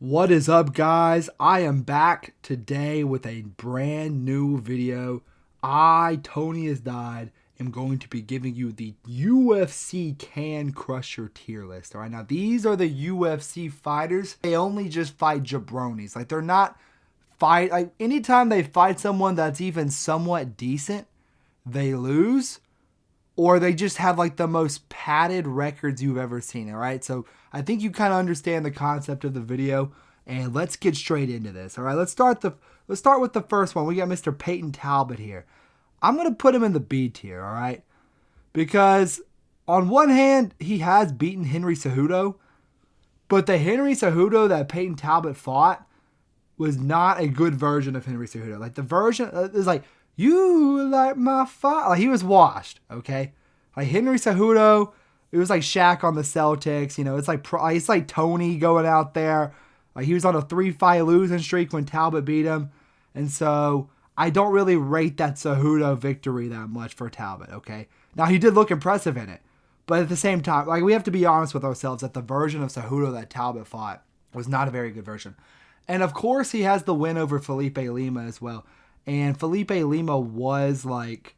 What is up, guys? I am back today with a brand new video. Tony Has Died, am going to be giving you the UFC Can Crusher tier list. All right, now these are the UFC fighters. They only just fight jabronis. Like, they're not fight. Like, anytime they fight someone that's even somewhat decent, they lose. Or they just have like the most padded records you've ever seen, all right? So I think you kind of understand the concept of the video, and let's get straight into this, all right? Let's start with the first one. We got Mr. Payton Talbott here. I'm going to put him in the B tier, all right? Because on one hand, he has beaten Henry Cejudo, but the Henry Cejudo that Payton Talbott fought was not a good version of Henry Cejudo. Like, the version is like, you like my fight. Like, he was washed, okay? Like, Henry Cejudo, it was like Shaq on the Celtics. You know, it's like Tony going out there. Like, he was on a 3-fight losing streak when Talbot beat him. And so I don't really rate that Cejudo victory that much for Talbot, okay? Now, he did look impressive in it. But at the same time, like, we have to be honest with ourselves that the version of Cejudo that Talbot fought was not a very good version. And, of course, he has the win over Felipe Lima as well. And Felipe Lima was like,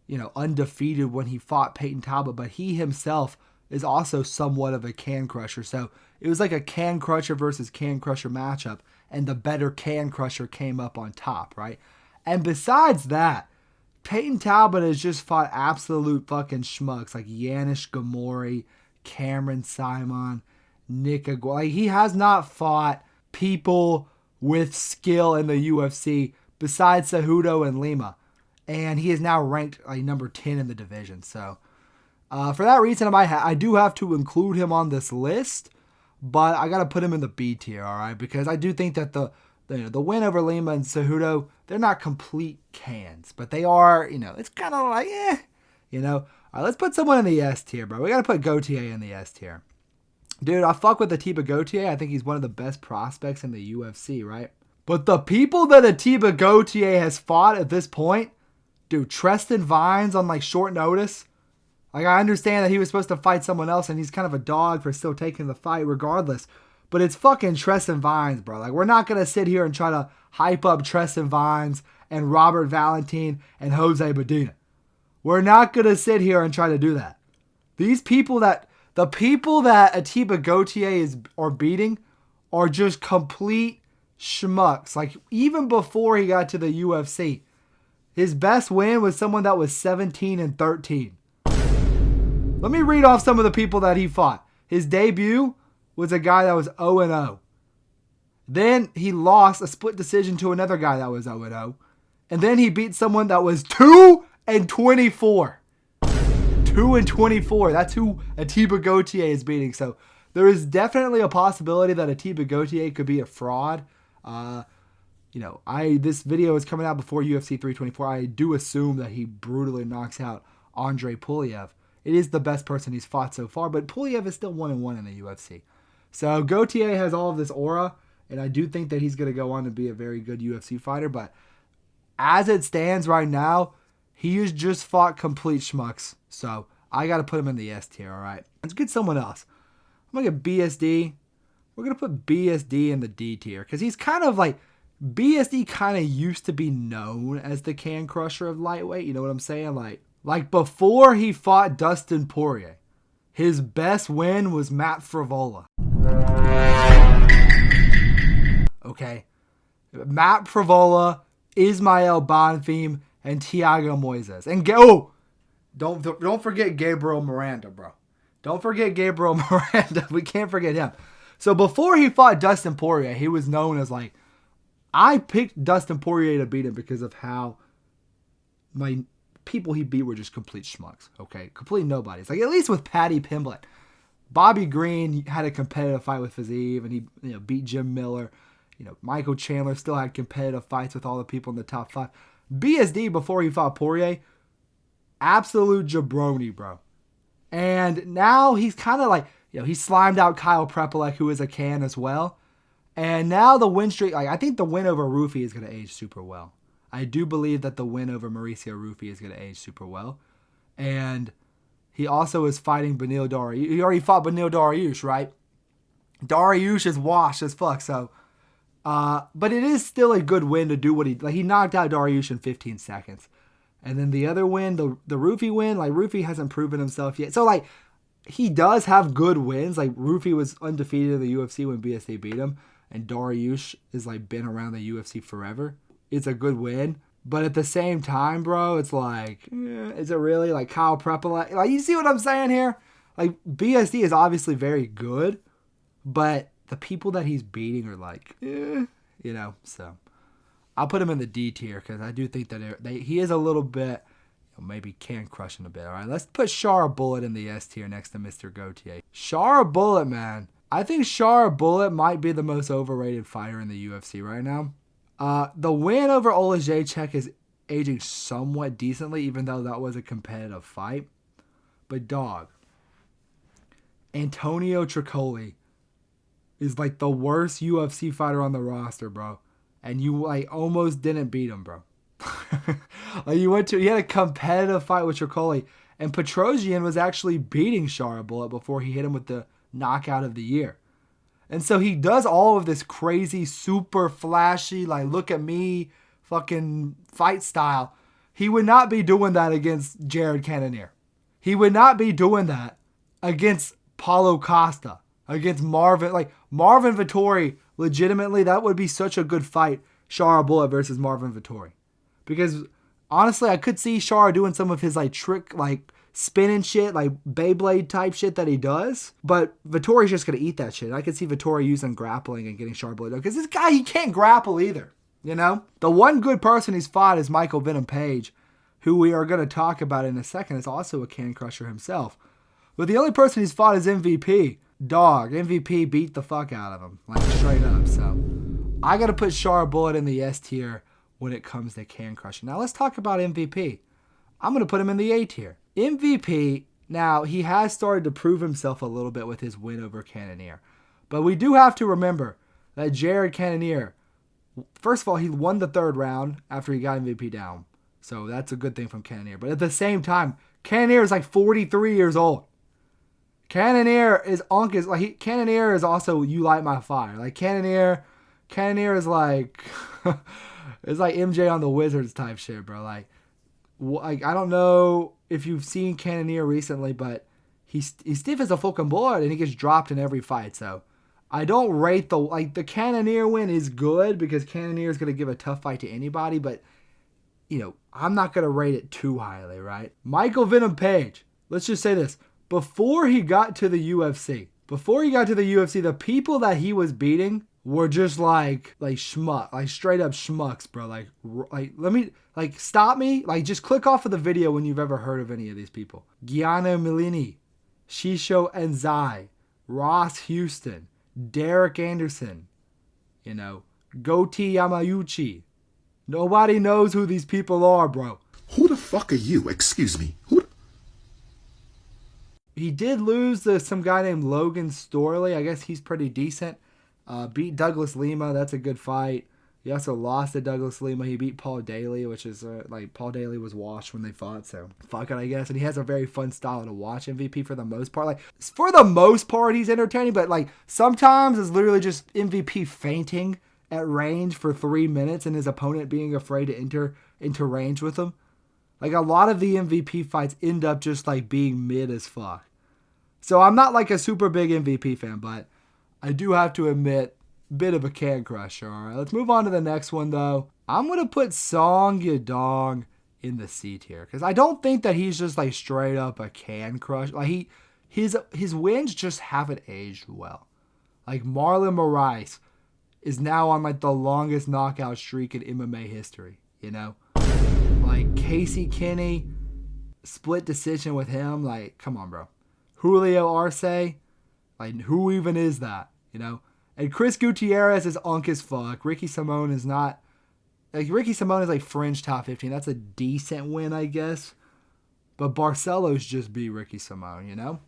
you know, undefeated when he fought Payton Talbott, but he himself is also somewhat of a can crusher. So it was like a can crusher versus can crusher matchup, and the better can crusher came up on top, right? And besides that, Payton Talbott has just fought absolute fucking schmucks like Yanis Gamori, Cameron Simon, Nick Aguirre. Like, he has not fought people with skill in the UFC besides Cejudo and Lima. And he is now ranked like number 10 in the division. So for that reason, I do have to include him on this list. But I got to put him in the B tier, all right? Because I do think that the win over Lima and Cejudo, they're not complete cans. But they are, you know, it's kind of like, you know. All right, let's put someone in the S tier, bro. We got to put Gautier in the S tier. Dude, I fuck with Atiba Gautier. I think he's one of the best prospects in the UFC, right? But the people that Atiba Gautier has fought at this point, dude, Treston Vines on like short notice. Like, I understand that he was supposed to fight someone else and he's kind of a dog for still taking the fight regardless. But it's fucking Treston Vines, bro. Like, we're not going to sit here and try to hype up Treston Vines and Robert Valentin and Jose Medina. We're not going to sit here and try to do that. The people that Atiba Gautier are beating are just complete schmucks. Like, even before he got to the UFC, his best win was someone that was 17-13. Let me read off some of the people that he fought. His debut was a guy that was 0-0. Then he lost a split decision to another guy that was 0-0. And then he beat someone that was 2-24. 2-24. That's who Atiba Gautier is beating. So there is definitely a possibility that Atiba Gautier could be a fraud. You know, this video is coming out before UFC 324. I do assume that he brutally knocks out Andre Puliev. It is the best person he's fought so far, but Puliev is still 1-1 in the UFC. So Gautier has all of this aura, and I do think that he's going to go on to be a very good UFC fighter. But as it stands right now, he has just fought complete schmucks. So I got to put him in the S tier, all right? Let's get someone else. I'm going to get BSD. We're going to put BSD in the D tier because he's kind of like, BSD kind of used to be known as the can crusher of lightweight. You know what I'm saying? Like before he fought Dustin Poirier, his best win was Matt Frivola. Okay? Matt Frivola, Ismael Bonfim, and Thiago Moises. And don't forget Gabriel Miranda, bro. Don't forget Gabriel Miranda. We can't forget him. So before he fought Dustin Poirier, he was known as like, I picked Dustin Poirier to beat him because of how my people he beat were just complete schmucks, okay? Complete nobodies. Like, at least with Paddy Pimblett. Bobby Green had a competitive fight with Fiziev, and he beat Jim Miller. You know, Michael Chandler still had competitive fights with all the people in the top 5. BSD, before he fought Poirier, absolute jabroni, bro. And now he's kind of like, you know, he slimed out Kyle Prepolek, who is a can as well. And now the win streak, like, I think the win over Rufi is going to age super well. I do believe that the win over Mauricio Rufi is going to age super well. And he also is fighting Beneil Dariush. He already fought Beneil Dariush, right? Dariush is washed as fuck. So, but it is still a good win to do what he knocked out Dariush in 15 seconds. And then the other win, the Roofy win, like Roofy hasn't proven himself yet. So like he does have good wins. Like Roofy was undefeated in the UFC when BSA beat him, and Dariush is like been around the UFC forever. It's a good win. But at the same time, bro, it's like, is it really? Like Kyle Prepala? Like, you see what I'm saying here? Like, BSD is obviously very good, but the people that he's beating are like, so I'll put him in the D tier because I do think that he is a little bit, maybe can crush him a bit. All right, let's put Sharabutdin in the S tier next to Mr. Gautier. Sharabutdin, man. I think Sharabutdin might be the most overrated fighter in the UFC right now. The win over Olajaychuk is aging somewhat decently, even though that was a competitive fight. But dog, Antonio Tricoli is like the worst UFC fighter on the roster, bro. And you like almost didn't beat him, bro. Like you had a competitive fight with Tricoli, and Petrosian was actually beating Sharabutdin before he hit him with the knockout of the year. And so he does all of this crazy, super flashy, like, look at me, fucking fight style. He would not be doing that against Jared Cannonier. He would not be doing that against Paulo Costa, against Marvin. Like, Marvin Vettori, legitimately, that would be such a good fight, Sharabutdin versus Marvin Vettori. Because, honestly, I could see Shara doing some of his, like, trick, like, spinning shit, like Beyblade type shit that he does. But Vettori's just going to eat that shit. I could see Vettori using grappling and getting Sharabutdin. Because this guy, he can't grapple either. You know? The one good person he's fought is Michael Venom Paige, who we are going to talk about in a second. Is also a can crusher himself. But the only person he's fought is MVP. Dog. MVP beat the fuck out of him. Like, straight up. So, I got to put Sharabutdin in the S tier when it comes to can crushing. Now, let's talk about MVP. I'm going to put him in the A tier. MVP, now, he has started to prove himself a little bit with his win over Cannonier. But we do have to remember that Jared Cannonier, first of all, he won the third round after he got MVP down. So that's a good thing from Cannonier. But at the same time, Cannonier is like 43 years old. Cannonier is Cannonier is also You Light My Fire. Like Cannonier is like it's like MJ on the Wizards type shit, bro. Like I don't know if you've seen Cannonier recently, but he's stiff as a fucking board and he gets dropped in every fight. So I don't rate the Cannonier win is good because Cannonier is going to give a tough fight to anybody, but I'm not going to rate it too highly, right? Michael Venom Paige, let's just say this. Before he got to the UFC, the people that he was beating were just like schmuck, like straight up schmucks, bro. Stop me. Like, just click off of the video when you've ever heard of any of these people. Gianna Millini, Shisho Enzai, Ross Houston, Derek Anderson, Goti Yamayuchi. Nobody knows who these people are, bro. Who the fuck are you? Excuse me. He did lose to some guy named Logan Storley. I guess he's pretty decent. Beat Douglas Lima. That's a good fight. He also lost to Douglas Lima. He beat Paul Daly, which is Paul Daly was washed when they fought, so fuck it, I guess. And he has a very fun style to watch. MVP for the most part. Like, for the most part, he's entertaining, but like sometimes it's literally just MVP fainting at range for 3 minutes and his opponent being afraid to enter into range with him. Like, a lot of the MVP fights end up just like being mid as fuck. So I'm not like a super big MVP fan, but I do have to admit, bit of a can crusher. All right, let's move on to the next one, though. I'm going to put Song Yadong in the C tier because I don't think that he's just like straight up a can crush. Like, his wins just haven't aged well. Like, Marlon Moraes is now on like the longest knockout streak in MMA history, Like, Casey Kinney, split decision with him. Like, come on, bro. Julio Arce, like, who even is that, And Chris Gutierrez is unk as fuck. Ricky Simone is not, Ricky Simone is like fringe top 15. That's a decent win, I guess. But Barcelos just beat Ricky Simone,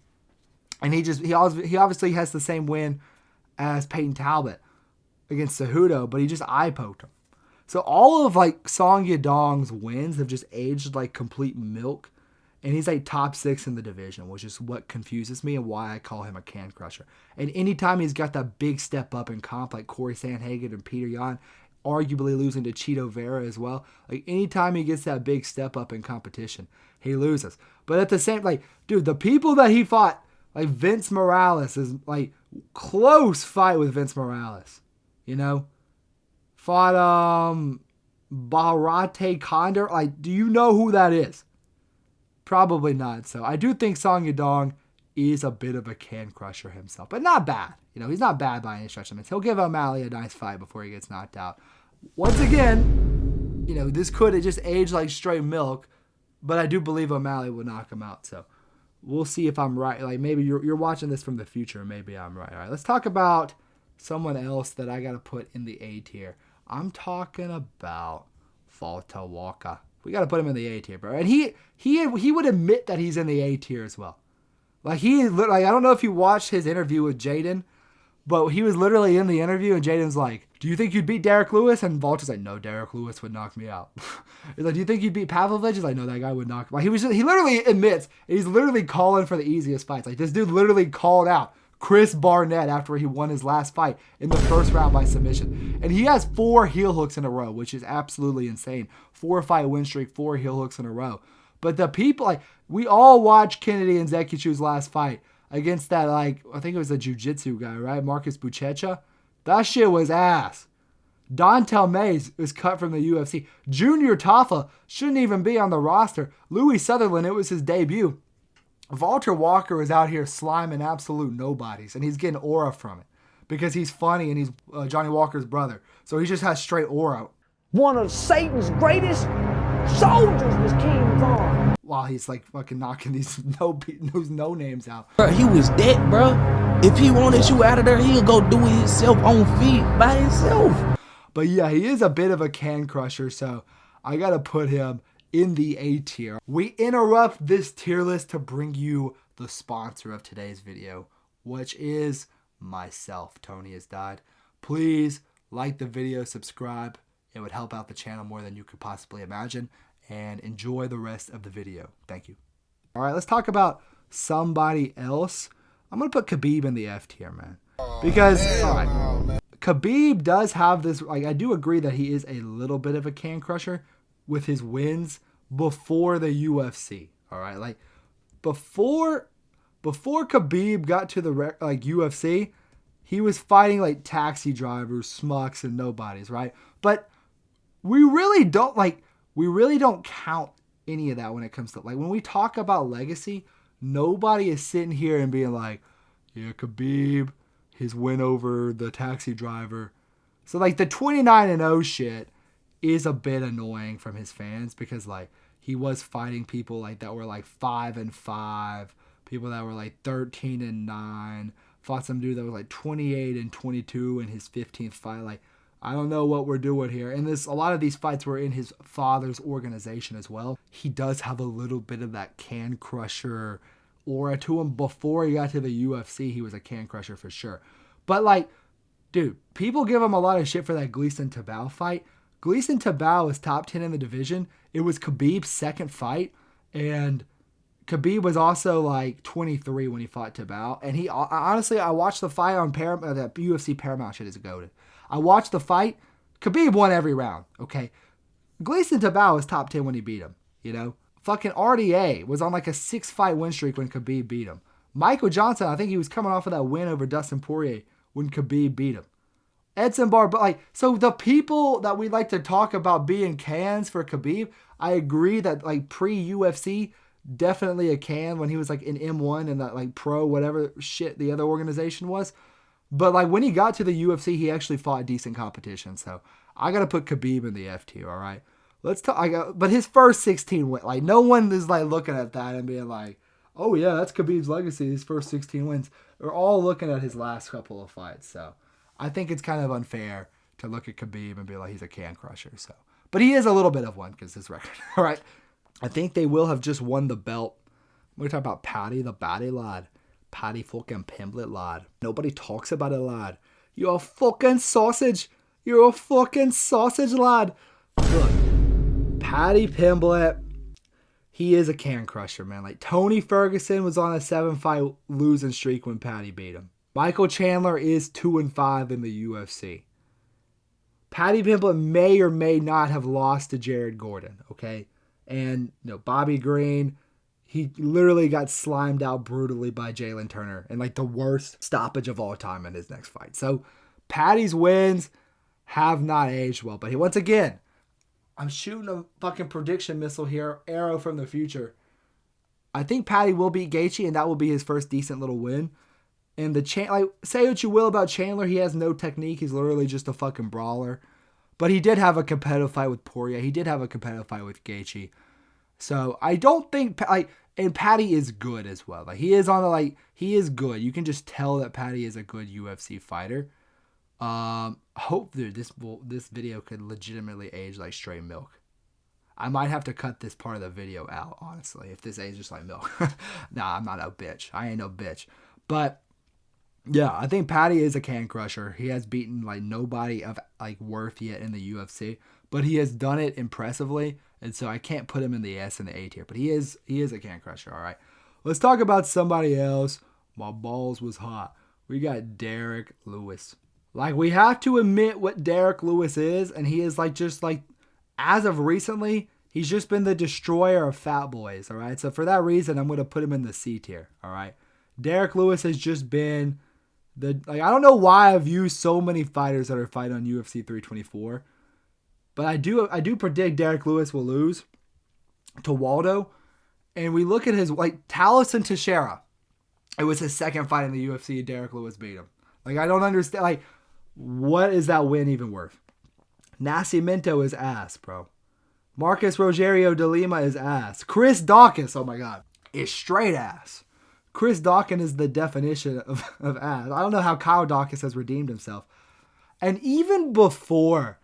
And he obviously has the same win as Payton Talbott against Cejudo, but he just eye poked him. So all of like Song Yadong's wins have just aged like complete milk. And he's like top 6 in the division, which is what confuses me and why I call him a can crusher. And anytime he's got that big step up in comp, like Corey Sandhagen and Peter Yan, arguably losing to Cheeto Vera as well. Like anytime he gets that big step up in competition, he loses. But at the same, like, dude, the people that he fought, like Vince Morales is like close fight with Vince Morales. You know? Fought Barate Condor. Like, do you know who that is? Probably not. So I do think Song Yadong is a bit of a can crusher himself, but not bad. You know, he's not bad by any stretch of the. He'll give O'Malley a nice fight before he gets knocked out. Once again, you know, this could have just aged like straight milk, but I do believe O'Malley will knock him out. So we'll see if I'm right. Like maybe you're watching this from the future, maybe I'm right. All right, let's talk about someone else that I got to put in the A tier. I'm talking about Valter Walker. We got to put him in the A tier, bro. And he would admit that he's in the A tier as well. Like I don't know if you watched his interview with Jaden, but he was literally in the interview and Jaden's like, "Do you think you'd beat Derrick Lewis?" And Valter's like, "No, Derrick Lewis would knock me out." He's like, "Do you think you'd beat Pavlovich?" He's like, "No, that guy would knock me out." He literally admits he's literally calling for the easiest fights. Like this dude literally called out Chris Barnett after he won his last fight in the first round by submission. And he has 4 heel hooks in a row, which is absolutely insane. 4-fight win streak, 4 heel hooks in a row. But the people, like, we all watched Kennedy and Zekichu's last fight against that, like, I think it was a jiu-jitsu guy, right? Marcus Buchecha. That shit was ass. Dontel Mays was cut from the UFC. Junior Tafa shouldn't even be on the roster. Louis Sutherland, it was his debut. Valter Walker is out here sliming absolute nobodies, and he's getting aura from it because he's funny and he's Johnny Walker's brother. So he just has straight aura. One of Satan's greatest soldiers was King Von. While he's like fucking knocking these no names out. Bro, he was that, bro. If he wanted you out of there, he'll go do it himself on feet by himself. But yeah, he is a bit of a can crusher, so I got to put him in the A tier. We interrupt this tier list to bring you the sponsor of today's video, which is myself. Tony has died. Please like the video, subscribe. It would help out the channel more than you could possibly imagine, and enjoy the rest of the video. Thank you. All right, let's talk about somebody else. I'm going to put Khabib in the F tier, man. Because, all right, Khabib does have this, like, I do agree that he is a little bit of a can crusher with his wins before the UFC. All right, like before Khabib got to the UFC, he was fighting like taxi drivers, schmucks, and nobodies, right? But we really don't count any of that when it comes to, like, when we talk about legacy, nobody is sitting here and being like, yeah, Khabib, his win over the taxi driver. So like the 29-0 shit is a bit annoying from his fans because like he was fighting people like that were like 5-5, people that were like 13-9, fought some dude that was like 28-22 in his 15th fight. Like, I don't know what we're doing here. And a lot of these fights were in his father's organization as well. He does have a little bit of that can crusher aura to him. Before he got to the UFC, he was a can crusher for sure. But like, dude, people give him a lot of shit for that Gleason Tibau fight. Gleason Tibau is top 10 in the division. It was Khabib's second fight, and Khabib was also like 23 when he fought Tibau. And he honestly, I watched the fight on Paramount. That UFC Paramount shit is goated. I watched the fight. Khabib won every round. Okay, Gleason Tibau was top 10 when he beat him. You know, fucking RDA was on like a 6-fight win streak when Khabib beat him. Michael Johnson, I think he was coming off of that win over Dustin Poirier when Khabib beat him. Edson Bar, but like, so the people that we like to talk about being cans for Khabib, I agree that like pre-UFC, definitely a can when he was like in M1 and that like pro whatever shit the other organization was. But like when he got to the UFC, he actually fought decent competition. So I got to put Khabib in the F tier, all right? Let's talk. But his first 16 wins, like no one is like looking at that and being like, oh yeah, that's Khabib's legacy, his first 16 wins. They're all looking at his last couple of fights. So I think it's kind of unfair to look at Khabib and be like he's a can crusher. So, but he is a little bit of one because his record. All right, I think they will have just won the belt. We're talking about Paddy, the Batty lad, Paddy fucking Pimblett lad. Nobody talks about it, lad. You're a fucking sausage. You're a fucking sausage, lad. Look, Paddy Pimblett. he is a can crusher, man. Like Tony Ferguson was on a 7-fight losing streak when Paddy beat him. Michael Chandler is 2-5 in the UFC. Paddy Pimblett may or may not have lost to Jared Gordon, okay? And Bobby Green, he literally got slimed out brutally by Jalen Turner in like the worst stoppage of all time in his next fight. So Paddy's wins have not aged well. But once again, I'm shooting a fucking prediction missile here, arrow from the future. I think Paddy will beat Gaethje, and that will be his first decent little win. And say what you will about Chandler, he has no technique. He's literally just a fucking brawler. But he did have a competitive fight with Poirier. He did have a competitive fight with Gaethje. So I don't think and Paddy is good as well. Like he is good. You can just tell that Paddy is a good UFC fighter. Hope this video could legitimately age like straight milk. I might have to cut this part of the video out, honestly, if this ages like milk. Nah, I'm not a bitch. I ain't no bitch. But yeah, I think Paddy is a can crusher. He has beaten like nobody of like worth yet in the UFC, but he has done it impressively, and so I can't put him in the S and the A tier. But he is a can crusher. All right, let's talk about somebody else. My balls was hot. We got Derrick Lewis. Like we have to admit what Derrick Lewis is, and he is just as of recently, he's just been the destroyer of fat boys. All right, so for that reason, I'm gonna put him in the C tier. All right, Derrick Lewis has just been I don't know why I've used so many fighters that are fighting on UFC 324, but I do predict Derrick Lewis will lose to Waldo. And we look at his Taliesin Teixeira. It was his second fight in the UFC. Derrick Lewis beat him. I don't understand. What is that win even worth? Nascimento is ass, bro. Marcus Rogerio de Lima is ass. Chris Dawkins, oh my god, is straight ass. Chris Dawkins is the definition of ass. I don't know how Kyle Dawkins has redeemed himself. And even before,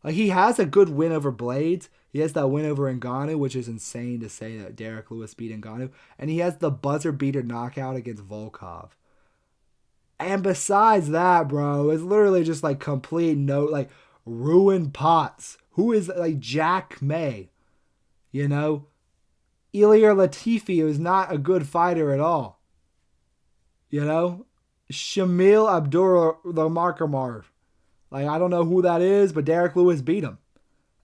he has a good win over Blades. He has that win over Ngannou, which is insane to say that Derrick Lewis beat Ngannou. And he has the buzzer beater knockout against Volkov. And besides that, bro, it's literally just complete ruined pots. Who is Jack May? Ilir Latifi is not a good fighter at all. Shamil Abdurakhimov. I don't know who that is, but Derrick Lewis beat him.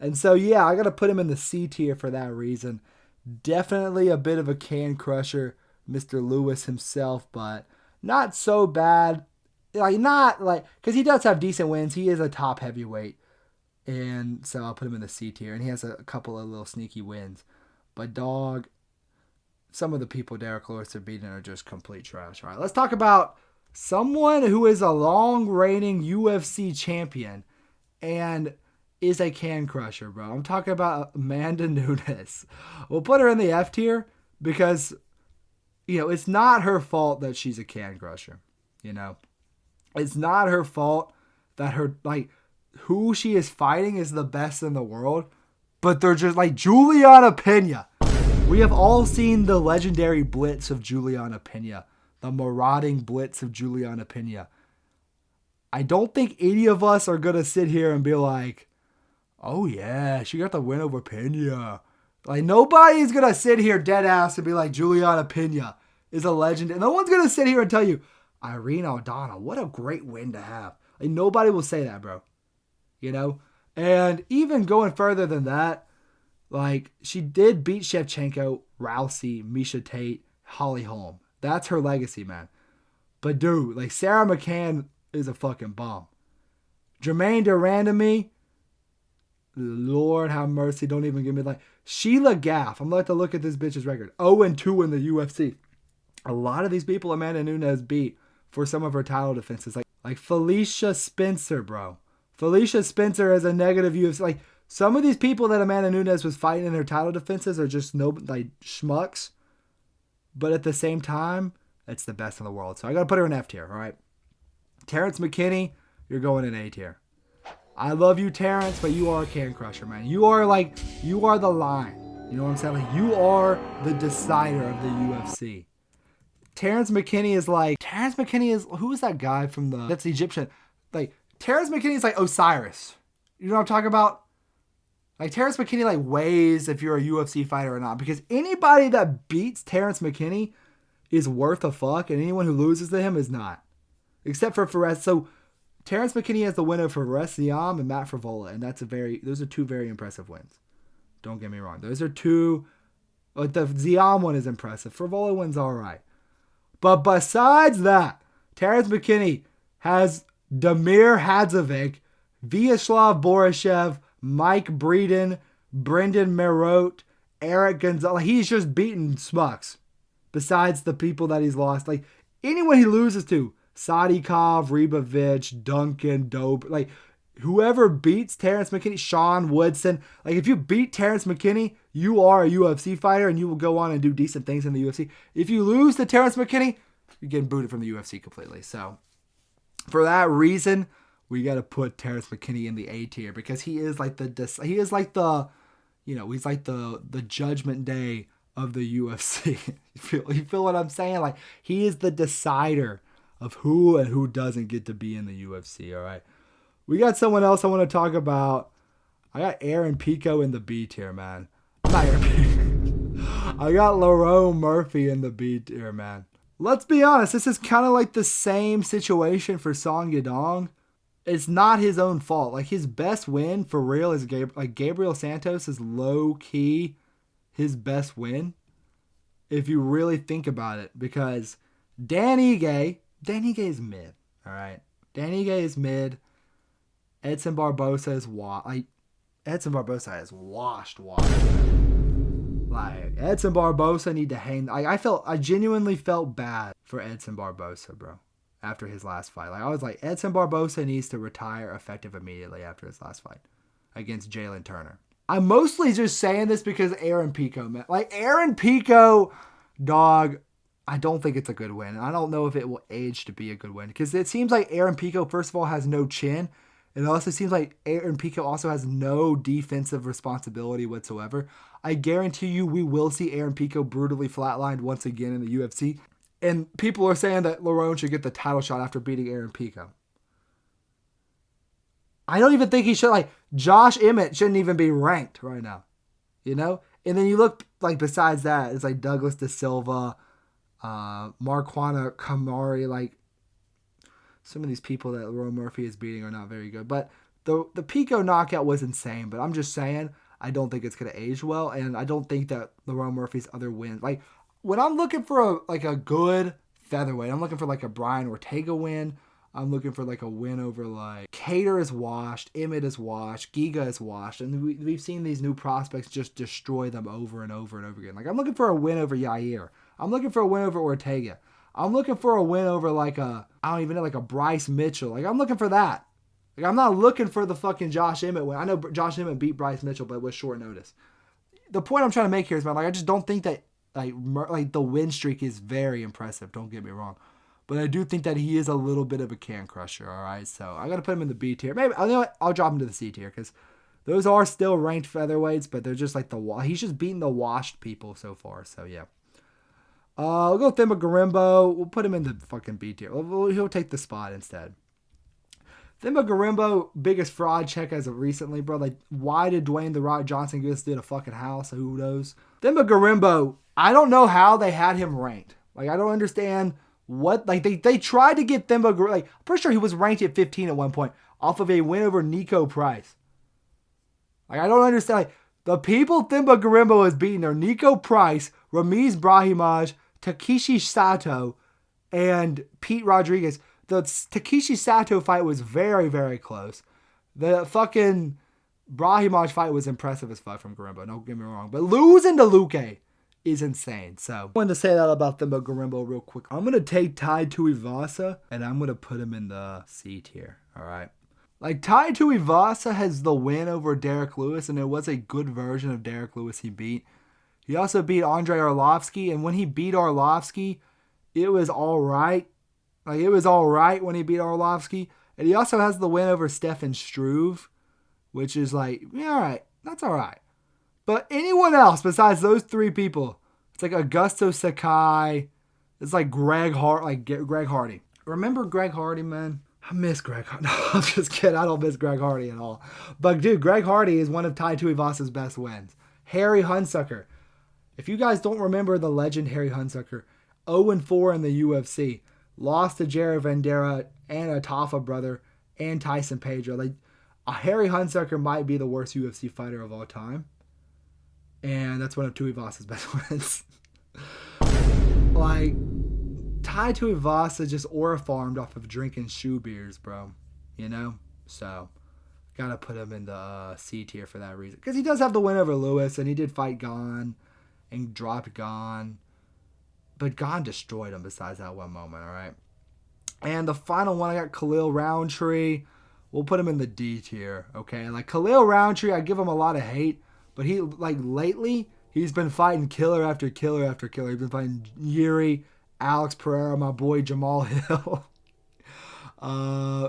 And so, yeah, I got to put him in the C tier for that reason. Definitely a bit of a can crusher, Mr. Lewis himself, but not so bad. Because he does have decent wins. He is a top heavyweight. And so I'll put him in the C tier. And he has a couple of little sneaky wins. But dog, some of the people Derrick Lewis are beating are just complete trash. All right, let's talk about someone who is a long-reigning UFC champion and is a can crusher, bro. I'm talking about Amanda Nunes. We'll put her in the F tier because, it's not her fault that she's a can crusher. It's not her fault that who she is fighting is the best in the world. But they're just Juliana Pena. We have all seen the legendary blitz of Juliana Pena. The marauding blitz of Juliana Pena. I don't think any of us are going to sit here and be like, oh yeah, she got the win over Pena. Nobody's going to sit here dead ass and be like, Juliana Pena is a legend. And no one's going to sit here and tell you, Irene Aldana, what a great win to have. Nobody will say that, bro. And even going further than that, she did beat Shevchenko, Rousey, Miesha Tate, Holly Holm. That's her legacy, man. But dude, Sarah McCann is a fucking bomb. Jermaine Durandamy, Lord have mercy, don't even give me Sheila Gaff. I'm going to have to look at this bitch's record. 0-2 in the UFC. A lot of these people Amanda Nunes beat for some of her title defenses. Like Felicia Spencer, bro. Felicia Spencer is a negative UFC. Some of these people that Amanda Nunes was fighting in her title defenses are just schmucks. But at the same time, it's the best in the world. So I got to put her in F tier, all right? Terence McKinney, you're going in A tier. I love you, Terence, but you are a can crusher, man. You are the line. You know what I'm saying? You are the decider of the UFC. Terence McKinney is who is that guy from that's Egyptian? Terence McKinney is Osiris. You know what I'm talking about? Like, Terence McKinney, like, weighs if you're a UFC fighter or not. Because anybody that beats Terence McKinney is worth a fuck, and anyone who loses to him is not. Except for Fares. So, Terence McKinney has the winner for Fares Ziam and Matt Frevola, and those are two very impressive wins. Don't get me wrong. Those are two, like, the Ziam one is impressive. Frevola one's alright. But besides that, Terence McKinney has Damir Hadzovic, Vyacheslav Borishev, Mike Breeden, Brendan Merote, Eric Gonzalez. He's just beaten smucks. Besides the people that he's lost. Like, anyone he loses to, Sadikov, Ribovic, Duncan, Dope, like, whoever beats Terence McKinney, Sean Woodson, like, if you beat Terence McKinney, you are a UFC fighter and you will go on and do decent things in the UFC. If you lose to Terence McKinney, you're getting booted from the UFC completely. So, for that reason, we got to put Terence McKinney in the A tier because he is like the judgment day of the UFC. You feel what I'm saying? Like, he is the decider of who and who doesn't get to be in the UFC. All right, we got someone else I want to talk about. I got Aaron Pico in the B tier, man. Not Aaron Pico. I got Lerone Murphy in the B tier, man. Let's be honest, this is kind of like the same situation for Song Yadong. It's not his own fault. Like, his best win for real is Gabriel Santos is low key his best win, if you really think about it, because Dan Ige is mid. All right, Dan Ige is mid. Edson Barbosa is Edson Barbosa is washed. Like, Edson Barbosa need to hang. Like, I genuinely felt bad for Edson Barbosa, bro. After his last fight. Like, I was like, Edson Barbosa needs to retire effective immediately after his last fight against Jalen Turner. I'm mostly just saying this because Aaron Pico, man. Like, Aaron Pico, dog, I don't think it's a good win. I don't know if it will age to be a good win. Because it seems like Aaron Pico, first of all, has no chin. It also seems like Aaron Pico also has no defensive responsibility whatsoever. I guarantee you we will see Aaron Pico brutally flatlined once again in the UFC. And people are saying that Lerone should get the title shot after beating Aaron Pico. I don't even think he should. Like, Josh Emmett shouldn't even be ranked right now. You know? And then you look, like, besides that, it's like Douglas Da Silva, Marquana Kamari. Like, some of these people that Lerone Murphy is beating are not very good. But the Pico knockout was insane. But I'm just saying, I don't think it's going to age well. And I don't think that Lerone Murphy's other wins, like, when I'm looking for a good featherweight, I'm looking for like a Brian Ortega win. I'm looking for like a win over like Cater is washed, Emmett is washed, Giga is washed, and we've seen these new prospects just destroy them over and over and over again. Like, I'm looking for a win over Yair. I'm looking for a win over Ortega. I'm looking for a win over like a Bryce Mitchell. Like, I'm looking for that. Like, I'm not looking for the fucking Josh Emmett win. I know Josh Emmett beat Bryce Mitchell, but with short notice. The point I'm trying to make here is, man, like, I just don't think that like the win streak is very impressive. Don't get me wrong, but I do think that he is a little bit of a can crusher. All right, so I gotta put him in the B tier. Maybe I'll drop him to the C tier because those are still ranked featherweights, but they're just like he's just beating the washed people so far. So yeah, we'll go with Themba Gorimbo. We'll put him in the fucking B tier. He'll take the spot instead. Themba Gorimbo, biggest fraud check as of recently, bro. Like, why did Dwayne The Rock Johnson get us to the fucking house? Who knows? Themba Gorimbo, I don't know how they had him ranked. Like, I don't understand what, like, they tried to get Themba Gorimbo, like, I'm pretty sure he was ranked at 15 at one point off of a win over Nico Price. Like, I don't understand. Like, the people Themba Gorimbo has beaten are Nico Price, Ramiz Brahimaj, Takeshi Sato, and Pete Rodriguez. The Takeshi Sato fight was very, very close. The fucking Brahimaj fight was impressive as fuck from Gorimbo. Don't get me wrong. But losing to Luque is insane. So, I wanted to say that about Themba Gorimbo real quick. I'm going to take Tai Tuivasa, and I'm going to put him in the C tier. All right. Like, Tai Tuivasa has the win over Derrick Lewis, and it was a good version of Derrick Lewis he beat. He also beat Andrei Arlovsky, and when he beat Arlovsky, it was all right. Like, it was all right when he beat Arlovsky. And he also has the win over Stefan Struve, which is like, yeah, all right. That's all right. But anyone else besides those three people, it's like Augusto Sakai. It's like Greg Hardy. Remember Greg Hardy, man? I miss Greg Hardy. No, I'm just kidding. I don't miss Greg Hardy at all. But, dude, Greg Hardy is one of Tai Tuivasa's best wins. Harry Hunsucker. If you guys don't remember the legend Harry Hunsucker, 0-4 in the UFC. Lost to Jared Vanderaa and a Tafa brother and Tyson Pedro. Like, Harry Hunsucker might be the worst UFC fighter of all time. And that's one of Tuivasa's best wins. Like, Tai Tuivasa just aura farmed off of drinking shoe beers, bro. You know? So, gotta put him in the C tier for that reason. Because he does have the win over Lewis, and he did fight Gane and dropped Gane. But Gane destroyed him besides that one moment, alright? And the final one, I got Khalil Rountree. We'll put him in the D tier, okay? Like, Khalil Rountree, I give him a lot of hate. But he, like, lately, he's been fighting killer after killer after killer. He's been fighting Yuri, Alex Pereira, my boy Jamal Hill.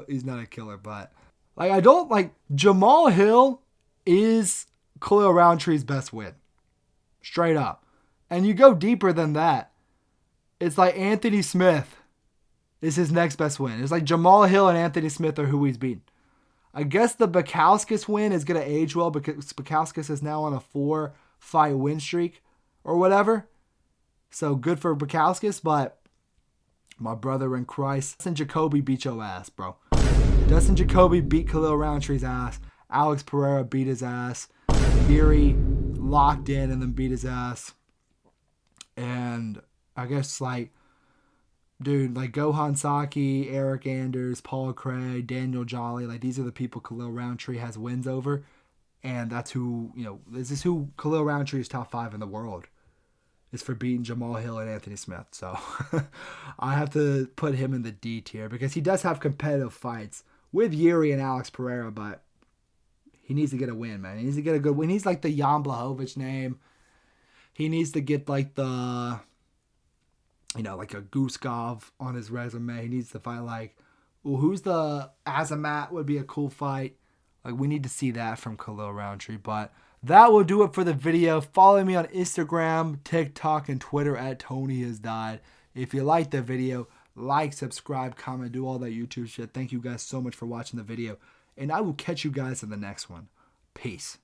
He's not a killer, but like, I don't like Jamal Hill is Khalil Rountree's best win. Straight up. And you go deeper than that. It's like Anthony Smith is his next best win. It's like Jamal Hill and Anthony Smith are who he's beaten. I guess the Bukauskas win is going to age well because Bukauskas is now on a 4-fight win streak or whatever. So good for Bukauskas, but my brother in Christ, Dustin Jacoby beat your ass, bro. Dustin Jacoby beat Khalil Rountree's ass. Alex Pereira beat his ass. Yuri locked in and then beat his ass. And I guess, like, dude, like Gohan Saki, Eric Anders, Paul Craig, Daniel Jolly, like, these are the people Khalil Rountree has wins over. And that's who, you know, this is who Khalil Rountree is top 5 in the world. Is for beating Jamal Hill and Anthony Smith. So I have to put him in the D tier because he does have competitive fights with Yuri and Alex Pereira, but he needs to get a win, man. He needs to get a good win. He's like the Jan Blachowicz name. He needs to get like the, you know, like a Guskov on his resume. He needs to fight like, well, who's the Azamat would be a cool fight. Like, we need to see that from Khalil Rountree, but that will do it for the video. Follow me on Instagram, TikTok, and Twitter at Tony Has Died. If you liked the video, like, subscribe, comment, do all that YouTube shit. Thank you guys so much for watching the video. And I will catch you guys in the next one. Peace.